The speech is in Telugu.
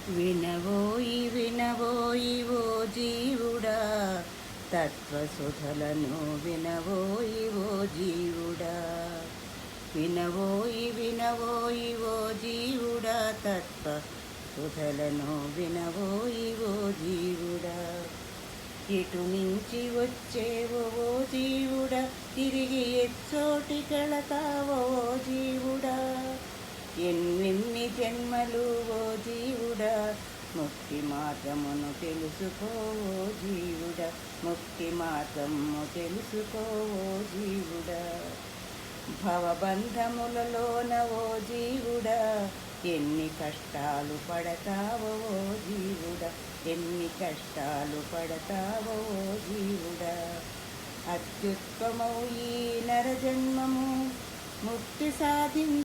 వినవోయి వినవోయి ఓ జీవుడా, తత్వసుధలను వినవోయి ఓ జీవుడా. వినవోయి వినవోయి ఓ జీవుడా, తత్వసుధలను వినవోయి ఓ జీవుడా. ఎటు నుంచి వచ్చేవో ఓ జీవుడా, తిరిగి ఎచ్చోటికెళతావో ఓ జీవుడా. ఎన్నెన్ని జన్మలు ఓ జీవుడా, ముక్తి మార్గమును తెలుసుకో ఓ జీవుడా. ముక్తి మార్గము తెలుసుకో ఓ జీవుడా. భవబంధములలోన ఓ జీవుడా, ఎన్ని కష్టాలు పడతావో ఓ జీవుడా. ఎన్ని కష్టాలు పడతావో ఓ జీవుడా. అత్యుత్తమౌ ఈ నరజన్మము, ముక్తి సాధించ